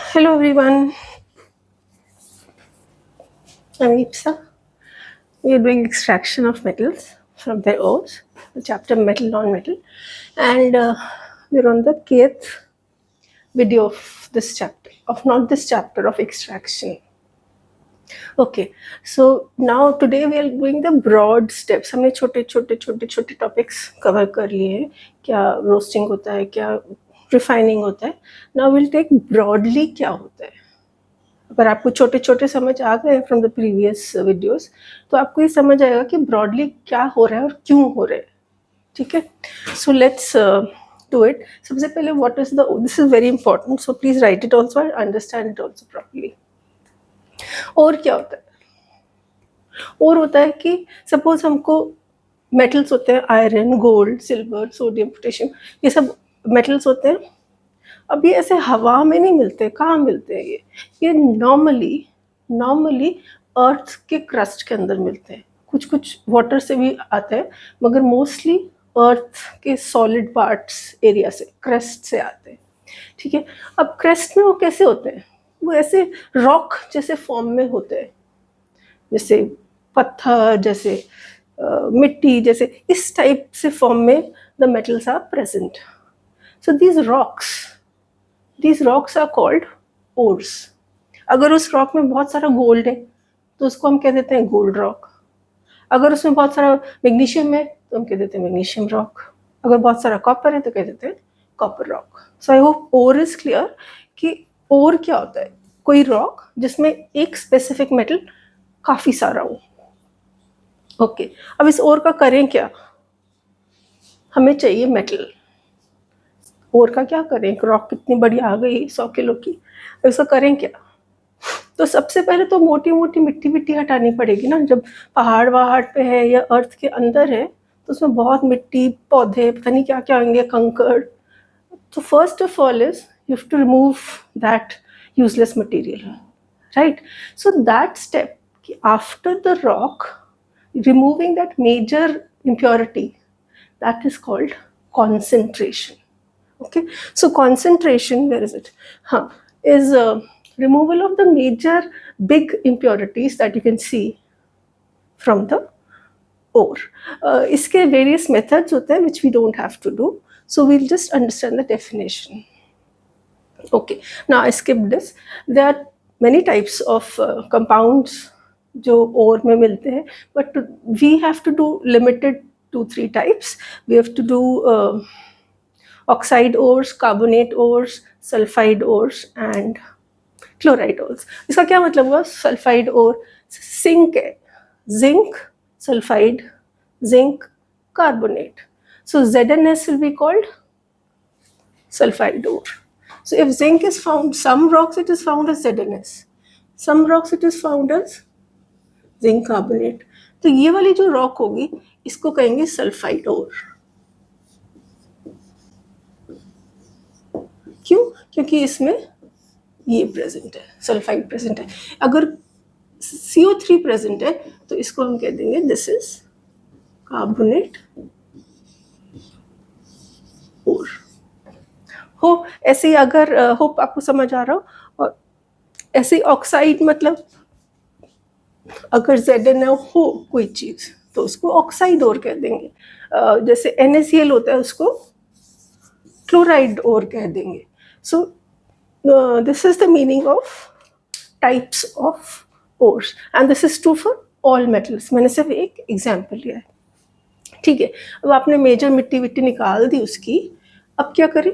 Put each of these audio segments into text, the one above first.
Hello everyone, I'm Ipsa. We are doing extraction of metals from their ores, the chapter metal non-metal, and we're on the kth video of this chapter, of not this chapter of extraction. Okay, so now today we are doing the broad steps. हमने छोटे छोटे छोटे छोटे topics cover कर लिए हैं. क्या roasting होता है, क्या रिफाइनिंग होता है. नाउ विल टेक ब्रॉडली क्या होता है. अगर आपको छोटे छोटे समझ आ गए फ्रॉम द प्रीवियस वीडियोस तो आपको ये समझ आएगा कि ब्रॉडली क्या हो रहा है और क्यों हो रहा है. ठीक है, सो लेट्स डू इट. सबसे पहले what is the, this is very important, so please right it also and understand it also properly. और क्या होता है? और होता है कि सपोज हमको मेटल्स होते हैं, iron, gold, silver, sodium, potassium, ये सब मेटल्स होते हैं. अब ये ऐसे हवा में नहीं मिलते. कहाँ मिलते हैं ये नॉर्मली अर्थ के क्रस्ट के अंदर मिलते हैं. कुछ कुछ वाटर से भी आते हैं, मगर मोस्टली अर्थ के सॉलिड पार्ट्स एरिया से, क्रस्ट से आते हैं. ठीक है, अब क्रस्ट में वो कैसे होते हैं? वो ऐसे रॉक जैसे फॉर्म में होते हैं, जैसे पत्थर, जैसे मिट्टी, जैसे इस टाइप से फॉर्म में the metals are present. So these rocks are called ores. अगर उस रॉक में बहुत सारा गोल्ड है तो उसको हम कह देते हैं गोल्ड रॉक. अगर उसमें बहुत सारा मैग्नीशियम है तो हम कह देते हैं मैग्नीशियम रॉक. अगर बहुत सारा कॉपर है तो कह देते हैं copper rock. So I hope ore is clear कि ओर क्या होता है. कोई रॉक जिसमें एक स्पेसिफिक मेटल काफी सारा हो. ओके, अब इस ओर का करें क्या? हमें चाहिए मेटल. ओर का क्या करें? एक रॉक कितनी बड़ी आ गई 100 किलो की, उसका करें क्या? तो सबसे पहले तो मोटी मोटी मिट्टी विट्टी हटानी पड़ेगी ना. जब पहाड़ वहाड़ पे है या अर्थ के अंदर है तो उसमें बहुत मिट्टी, पौधे, पता नहीं क्या क्या होंगे, कंकड़. तो first of all is you have to remove that useless material, right? So that step, after the rock removing that major impurity, that is called concentration. Okay, so concentration, where is it? Is removal of the major big impurities that you can see from the ore. इसके various methods होते हैं which we don't have to do, so we'll just understand the definition. Okay, now I skipped this. There are many types of compounds जो ore में मिलते हैं, but we have to do limited 2-3 types. We have to do oxide ores, carbonate ores, sulfide ores and chloride ores. इसका क्या मतलब हुआ? Sulphide ओर sink है, zinc, sulphide, zinc, carbonate. So ZnS will be called sulfide ore. So if zinc is found, some rocks it is found as ZnS, some rocks it is found as zinc carbonate. तो ये वाली जो rock होगी इसको कहेंगे sulphide ओर. क्यों? क्योंकि इसमें ये प्रेजेंट है, सल्फाइड प्रेजेंट है. अगर CO3 प्रेजेंट है तो इसको हम कह देंगे दिस इज कार्बोनेट ओर. हो ऐसे ही, अगर होप आपको समझ आ रहा हो. और ऐसे ऑक्साइड मतलब अगर ZnO हो कोई चीज तो उसको ऑक्साइड ओर कह देंगे. जैसे NaCl होता है उसको क्लोराइड ओर कह देंगे. सो this is the meaning of types of ores and this is true for all metals. मैंने सिर्फ एक एग्जाम्पल लिया है. ठीक है, अब आपने मेजर मिट्टी विट्टी निकाल दी उसकी, अब क्या करें?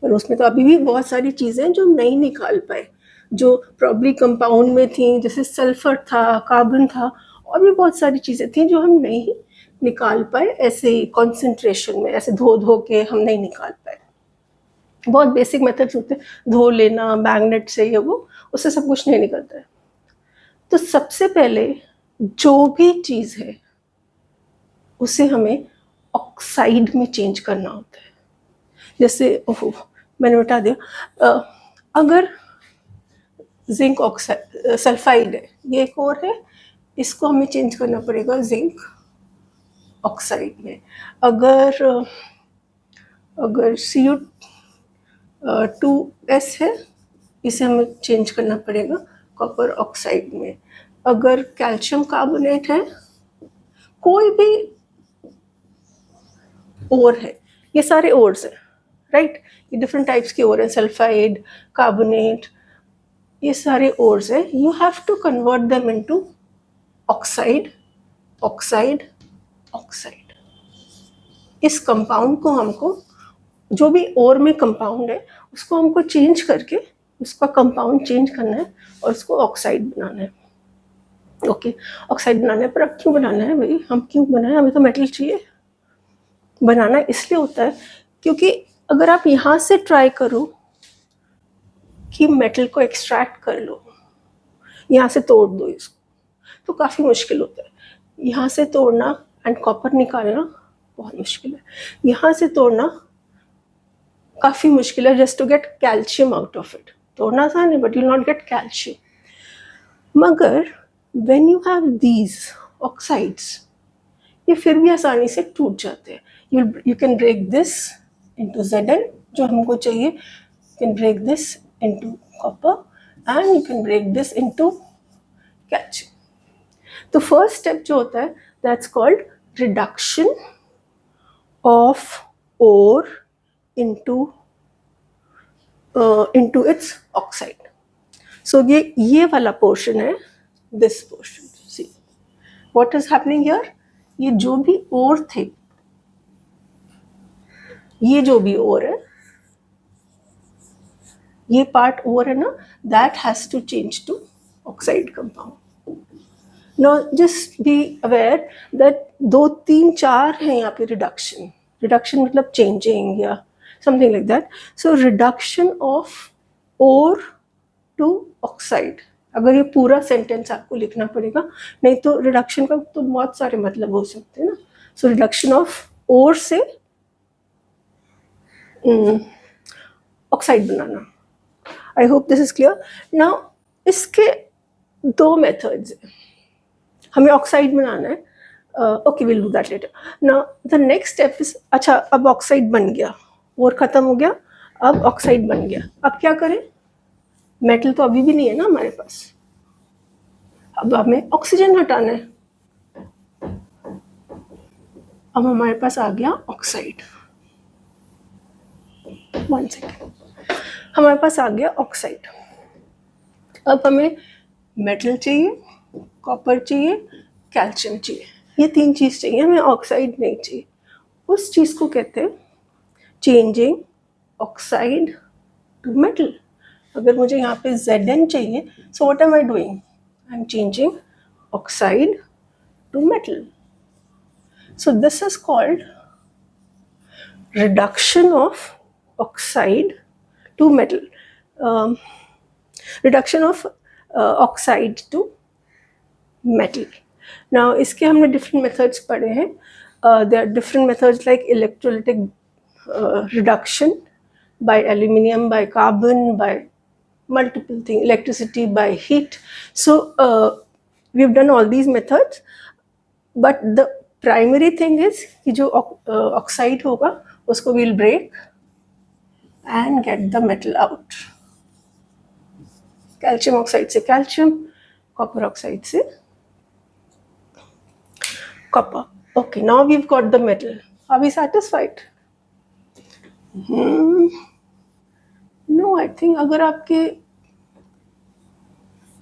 और उसमें तो अभी भी बहुत सारी चीजें जो नहीं निकाल पाए, जो प्रॉब्ली कंपाउंड में थी, जैसे सल्फर था, कार्बन था, और भी बहुत सारी चीजें थी जो हम नहीं निकाल पाए. ऐसे कॉन्सेंट्रेशन में ऐसे धो धो के हम नहीं निकाल पाए. बहुत बेसिक मेथड्स होते हैं, धो लेना मैग्नेट से, ये वो, उससे सब कुछ नहीं निकलता है. तो सबसे पहले जो भी चीज है उसे हमें ऑक्साइड में चेंज करना होता है. जैसे मैंने बता दिया, अगर जिंक ऑक्साइड सल्फाइड है, ये एक और है, इसको हमें चेंज करना पड़ेगा जिंक ऑक्साइड में. अगर CO2S है इसे हमें चेंज करना पड़ेगा कॉपर ऑक्साइड में। अगर कैल्शियम कार्बोनेट है, कोई भी ओर है, ये सारे ओर्स हैं, राइट, ये डिफरेंट टाइप्स के ओर हैं, सल्फाइड, कार्बोनेट, ये सारे ओर्स हैं। You have to convert them into oxide, oxide, oxide. इस कंपाउंड को हमको, जो भी ओर में कंपाउंड है उसको हमको चेंज करके उसका कंपाउंड चेंज करना है और उसको ऑक्साइड बनाना है। ओके, ऑक्साइड बनाना है, पर अब क्यों बनाना है भाई, हम क्यों बनाए, हमें तो मेटल चाहिए। बनाना इसलिए होता है क्योंकि अगर आप यहाँ से ट्राई करो कि मेटल को एक्सट्रैक्ट कर लो, यहाँ से तोड़ दो इसको, तो काफ़ी मुश्किल होता है। यहाँ से तोड़ना एंड कॉपर निकालना बहुत मुश्किल है, यहाँ से तोड़ना काफ़ी मुश्किल है, just to get calcium out of it. तोड़ना आसान है but you not get calcium. मगर when you have these oxides, ये फिर भी आसानी से टूट जाते हैं। You can break this into Zn जो हमको चाहिए, you can break this into copper and you can break this into calcium. तो फर्स्ट स्टेप जो होता है that's called reduction of ore into its oxide. So ये वाला portion है, this portion. See what is happening here? ये जो भी ore थे, ये जो भी ore है, ये part ore है ना, that has to change to oxide compound. Now just be aware that 2, 3, 4 है यहाँ पे reduction. Reduction मतलब changing या something like that. So reduction of ore to oxide. अगर ये पूरा सेंटेंस आपको लिखना पड़ेगा, नहीं तो रिडक्शन का तो बहुत सारे मतलब हो सकते हैं ना। सो रिडक्शन ऑफ ओर से ऑक्साइड बनाना। I hope this is clear. Now इसके 2 मेथड्स हैं, हमें ऑक्साइड बनाना है। Okay, will do that later. Now the next step is, अच्छा अब ऑक्साइड बन गया, और ख़त्म हो गया, अब ऑक्साइड बन गया, अब क्या करें? मेटल तो अभी भी नहीं है ना हमारे पास, अब हमें ऑक्सीजन हटाना है। अब हमारे पास आ गया ऑक्साइड, 1 सेकेंड, हमारे पास आ गया ऑक्साइड। अब हमें मेटल चाहिए, कॉपर चाहिए, कैल्शियम चाहिए, ये 3 चीज़ चाहिए, हमें ऑक्साइड नहीं चाहिए। उस चीज़ को कहते हैं चेंजिंग ऑक्साइड टू मेटल। अगर मुझे यहाँ पे Zn चाहिए, so what am I doing? I am changing oxide to metal. So this is called reduction of oxide to metal, reduction of oxide to metal. Now इसके हमने different methods पढ़े हैं। There are different methods like electrolytic reduction by aluminium, by carbon, by multiple things, electricity, by heat. So we've done all these methods, but the primary thing is कि जो oxide होगा उसको we'll break and get the metal out. Calcium oxide से calcium, copper oxide से copper. Okay, now we've got the metal. Are we satisfied? No, I think अगर आपके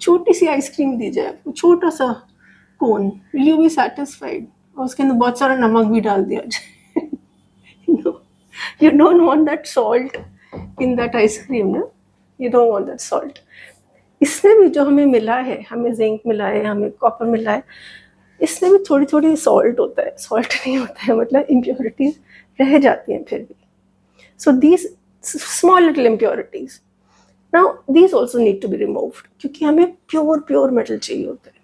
छोटी सी ice cream दी जाए, आपको छोटा सा कोन, विल यू बी सेटिस्फाइड? और उसके अंदर बहुत सारा नमक भी डाल दिया जाए, you don't want that salt in that ice cream ना, you don't want that salt. इसमें भी जो हमें मिला है, हमें जिंक मिला है, हमें कॉपर मिला है, इसमें भी थोड़ी थोड़ी सॉल्ट होता है, सॉल्ट नहीं होता है, मतलब इम्प्योरिटीज रह जाती हैं फिर भी। So these small little impurities, now these also need to be removed, क्योंकि हमें प्योर मेटल चाहिए होता है।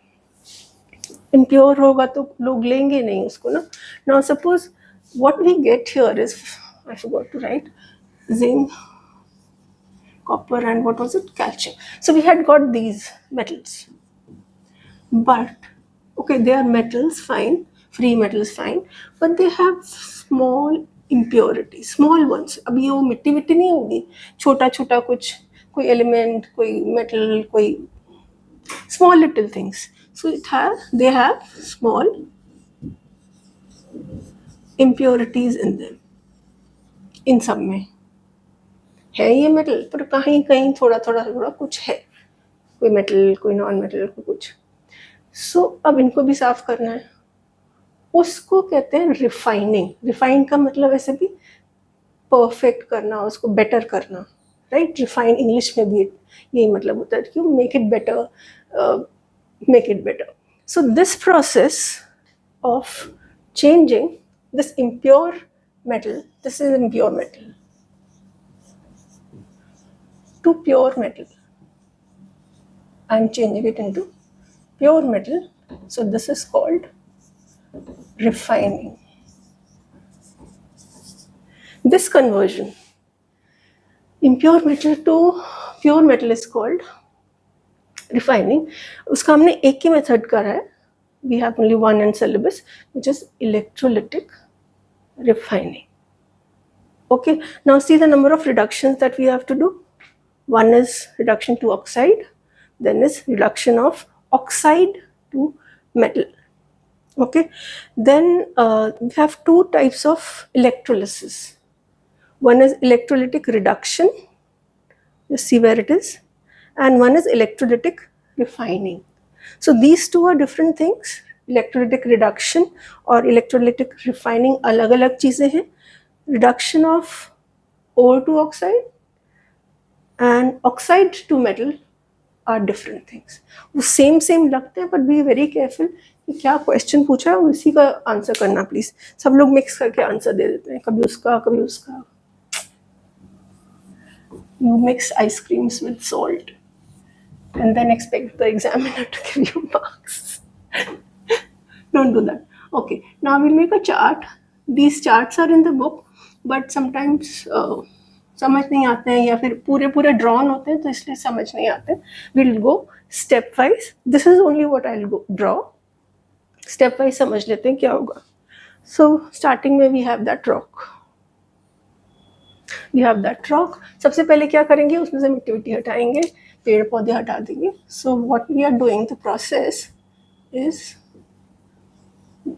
इम्प्योर होगा तो लोग लेंगे नहीं उसको ना। Now suppose what we get here is, I forgot to write, zinc, copper and what was it, calcium. So we had got these metals, but okay, they are metals, fine, free metals, fine, but they have small impurity, small ones. अब ये वो मिट्टी नहीं होगी, छोटा छोटा कुछ कोई एलिमेंट, कोई मेटल, कोई small little things. So they have small impurities in them. इन सब में है ये मेटल, पर कहीं कहीं थोड़ा थोड़ा थोड़ा कुछ है, कोई मेटल, कोई नॉन मेटल, कोई कुछ. सो अब इनको भी साफ करना है. उसको कहते हैं रिफाइनिंग. रिफाइन का मतलब ऐसे भी परफेक्ट करना, उसको बेटर करना, राइट. रिफाइन इंग्लिश में भी यही मतलब होता है कि make it better, make it better. So this process of changing this impure metal, this is impure metal, to pure metal. I'm changing it into pure metal. So this is called refining. This conversion, impure metal to pure metal, is called refining. उसका हमने एक ही method करा है. We have only one in syllabus, which is electrolytic refining. Okay, now see the number of reductions that we have to do. One is reduction to oxide, then is reduction of oxide to metal. Okay, then we have two types of electrolysis. One is electrolytic reduction, you see where it is, and one is electrolytic refining. So these two are different things. Electrolytic reduction और electrolytic refining अलग अलग चीज़ें हैं. Reduction of ore to oxide and oxide to metal are different things. वो same लगते हैं, but be very careful कि क्या question पूछा है उसी का आंसर करना प्लीज. सब लोग मिक्स करके आंसर दे देते हैं, कभी उसका कभी उसका. You mix ice creams with salt and then expect the examiner to give you marks. Don't do that. Okay, now we'll make a chart. These charts are in the book, but sometimes समझ नहीं आते हैं या फिर पूरे drawn होते हैं तो इसलिए समझ नहीं आते. We'll go step wise. This is only what I'll go draw. Step wise समझ लेते हैं क्या होगा. So starting में we have that rock. We have that rock. सबसे पहले क्या करेंगे, उसमें से मिट्टी विट्टी हटाएंगे, पेड़ पौधे हटा देंगे. So what we are doing, the process is,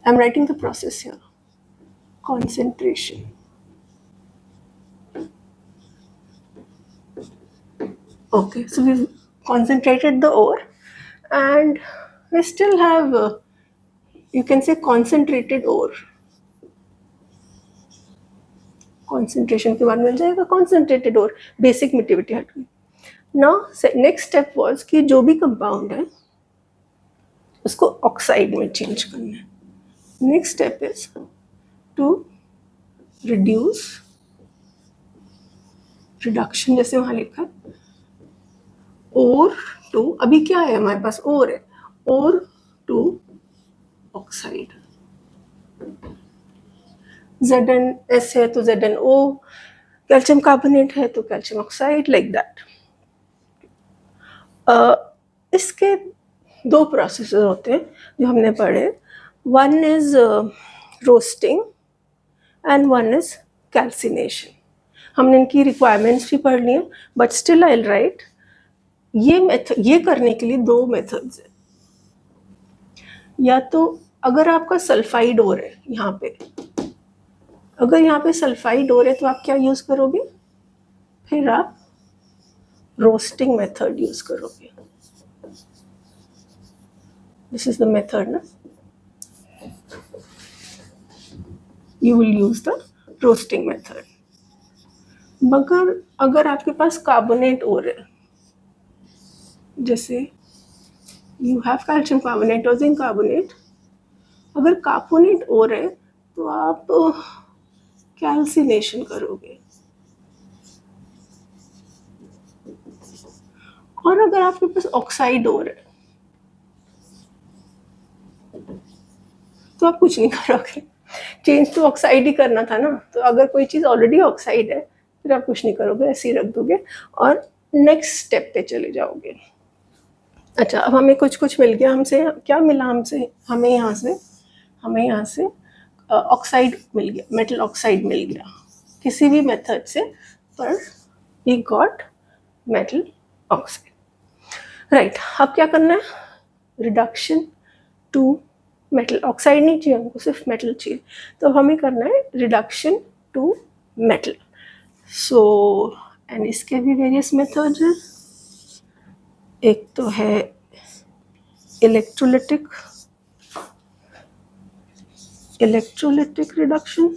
I'm writing the process here. Concentration. Okay, so we've concentrated the ore and we still have, you can say, concentrated ore. Concentration के बाद मिल जाएगा concentrated ore, basic मिट्टी विट्टी हट गई. Now next step was कि जो भी compound है उसको ऑक्साइड में चेंज करना है. Next step is to reduce, reduction जैसे वहाँ लिखा है, ore to, अभी क्या है हमारे पास, ore है, ore to oxide. ZnS है तो ZnO, कैल्शियम कार्बोनेट है तो कैल्शियम ऑक्साइड, लाइक दैट. इसके दो प्रोसेस होते हैं जो हमने पढ़े. One is roasting and one is calcination. हमने इनकी रिक्वायरमेंट्स भी पढ़ ली हैं, but still I will write. ये करने के लिए दो मेथड्स हैं. या तो अगर आपका सल्फाइड ओर है यहाँ पे, अगर यहाँ पे सल्फाइड ओर है तो आप क्या यूज करोगे, फिर आप रोस्टिंग मेथड यूज करोगे. दिस इज द मेथड ना, you will use the roasting method. मगर अगर आपके पास कार्बोनेट ओर है, जैसे you have calcium carbonate और जिंक कार्बोनेट, अगर कार्बोनेट ओर है तो आप कैल्सिनेशन करोगे. और अगर आपके पास ऑक्साइड ओर है तो आप कुछ नहीं करोगे. चेंज तो ऑक्साइड ही करना था ना. तो अगर कोई चीज़ ऑलरेडी ऑक्साइड है फिर आप कुछ नहीं करोगे, ऐसे ही रख दोगे और नेक्स्ट स्टेप पे चले जाओगे. अच्छा, अब हमें कुछ मिल गया. हमसे क्या मिला, हमें यहाँ से ऑक्साइड मिल गया, मेटल ऑक्साइड मिल गया किसी भी मेथड से, पर we got metal oxide. Right, अब क्या करना है, रिडक्शन टू मेटल ऑक्साइड नहीं चाहिए हमको, सिर्फ मेटल चाहिए, तो हमें करना है reduction to metal. So and इसके भी वेरियस मेथड्स हैं। एक तो है इलेक्ट्रोलिटिक रिडक्शन,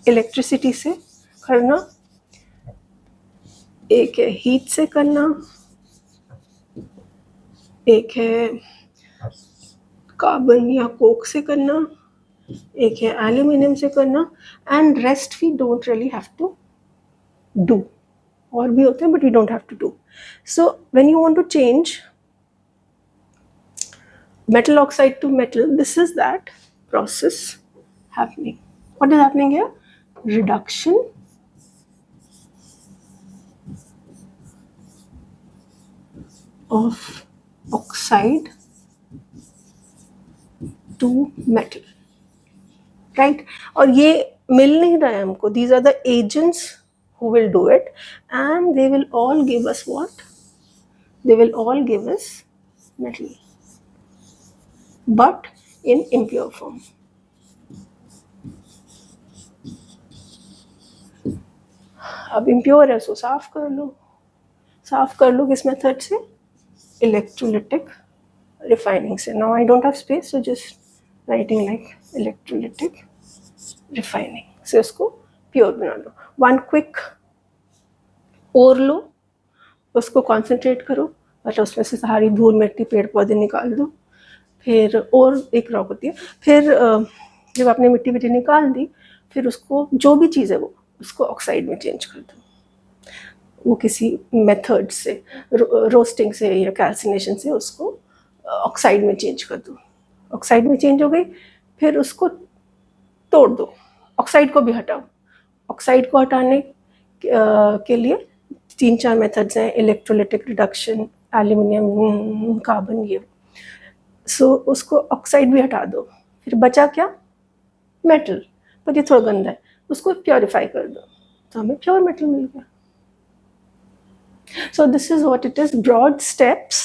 इलेक्ट्रिसिटी से करना, एक है हीट से करना, एक है कार्बन या कोक से करना, एक है एल्यूमिनियम से करना, and rest we don't really have to do. और भी होते हैं but we don't have to do. So when you want to change metal oxide to metal, this is that process happening. What is happening here? Reduction of oxide to metal, right? और ये मिल नहीं रहा है हमको, these are the agents who will do it, and they will all give us what? They will all give us metal, but in impure form. अब impure है सो साफ कर लो किस मेथड से? इलेक्ट्रोलिटिक रिफाइनिंग से. Now I don't have space, so just writing like electrolytic refining से उसको pure बना लो. वन क्विक ओर लो, उसको कॉन्सेंट्रेट करो, मतलब उसमें से सारी धूल मिट्टी पेड़ पौधे निकाल दो. फिर और एक रॉक होती है, फिर जब आपने मिट्टी विट्टी निकाल दी, फिर उसको जो भी चीज़ है वो उसको ऑक्साइड में चेंज कर दो. वो किसी मेथड से, रोस्टिंग से या कैल्सिनेशन से उसको ऑक्साइड में चेंज कर दो. ऑक्साइड में चेंज हो गई, फिर उसको तोड़ दो, ऑक्साइड को भी हटाओ. ऑक्साइड को हटाने के लिए 3-4 मेथड्स हैं, इलेक्ट्रोलिटिक रिडक्शन, एल्यूमिनियम, कार्बन, ये. सो उसको ऑक्साइड भी हटा दो, फिर बचा क्या? मेटल. पर ये थोड़ा गंदा है, उसको प्योरीफाई कर दो, तो हमें प्योर मेटल मिल गया. So this is what it is, broad steps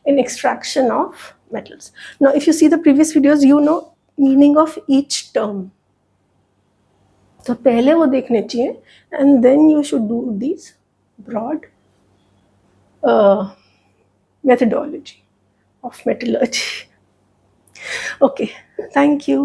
in extraction of metals. Now if you see the previous videos, you know meaning of each term. तो पहले वो देखने चाहिए, and then you should do these broad methodology of metallurgy. Okay, thank you.